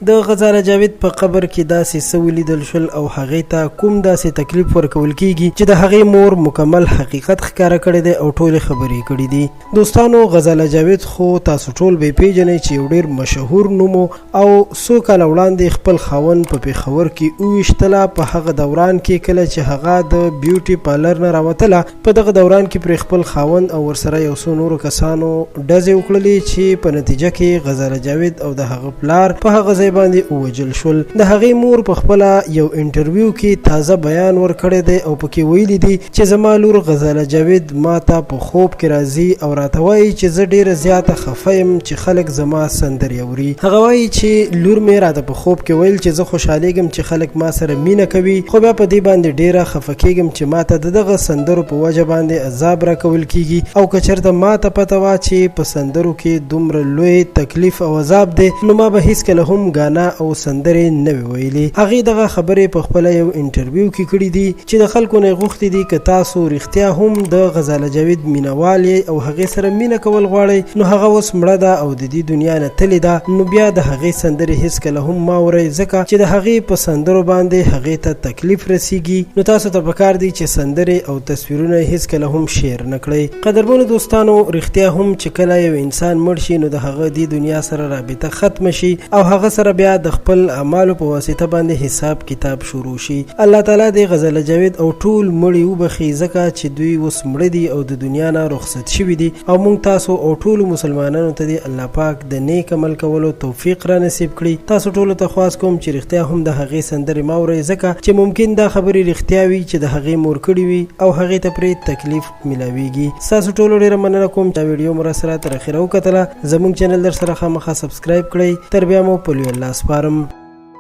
د غزاله جاوید په قبر کې داسې څه ولیدل شول او هغې ته کوم داسې تکلیف ورکول کیږي چې د هغې مور مکمل حقیقت ښکاره کړی دی او ټولې خبرې کړي دي. دوستانو، غزاله جاوید خو تاسو ټول به پیژنئ چې یو ډېر مشهور نوم او څو کاله وړاندې خپل خاوند په پېښور کې وویشتله په هغه دوران کې کله چې هغه د بیوټي پارلر نه راوتله. په دغه دوران کې پرې خپل خاوند او ورسره یو څو نورو کسانو ډزې وکړلې چې په نتیجه کې غزاله جاوید او د هغه پلار په هغه باندې ووجل شول. د هغې مور په خپل یو انټرویو کې تازه بیان ورکړی دی او پکې ویلي دي چې زما لور غزاله جاوید ما ته په خوب کې راځي او راته وایي چې زه ډیره زیاته خفه یم چې خلک زما سندرې اوري. هغه وایي چې لور مې راته په خوب کې ویل چې زه خوشحالیږم چې خلک ما سره مینه کوي، خو بیا په دې باندې ډیره خفه کیږم چې ما ته دغه سندرو په وجه باندې عذاب راکول کیږي او که چېرته ما ته پته وه چې په سندرو کې دومره لوی تکلیف او عذاب دی نو ما به هیڅکله هم غانا او سندرې نه وي ویلي. هغې دغه خبرې په خپله یو انټرویو کې کړي دي چې د خلکو نه غوښتي دي که تاسو رښتیا هم د غزاله جاوید مینهوال یې او هغې سره مینه کول غواړئ نو هغه اوس مړه ده او د دې دنیا نه تللې ده، نو بیا د هغې سندرې هیڅکله هم مه اورئ ځکه چې د هغې په سندرو باندې هغې ته تکلیف رسیږي. نو تاسو ته پکار دی چې سندرې او تصویرونه هیڅکله هم شیر نه کړئ. قدرمنو دوستانو، رښتیا هم چې کله یو انسان مړ شي نو د هغه دې دنیا سره رابطه ختم شي او هغه سره بیا د خپل اعمالو په واسطه باندې حساب کتاب شروع شي. الله تعالی دې غزاله جاوید او ټول مړي وبخي ځکه چې دوی اوس مړه دي او د دنیا نه رخصت شوي دي او موږ تاسو او ټول مسلمانانو ته دې الله پاک د نیک عمل کولو توفیق را نصیب کړي. تاسو ټول ته خواست کوم چې رښتیا هم د هغې سندرې مه اورئ ځکه چې ممکن دا خبرې رښتیا وي چې د هغې مور کړي وي او هغې ته پرې تکلیف ملاویږي. ستاسو ټولو ډېره مننه کوم چې ویډیو مو راسره تر اخره وکتله. زموږ چینل در سره خامخا سبسکرایب کړئ. تر بیا مو په لوی الله سپارم.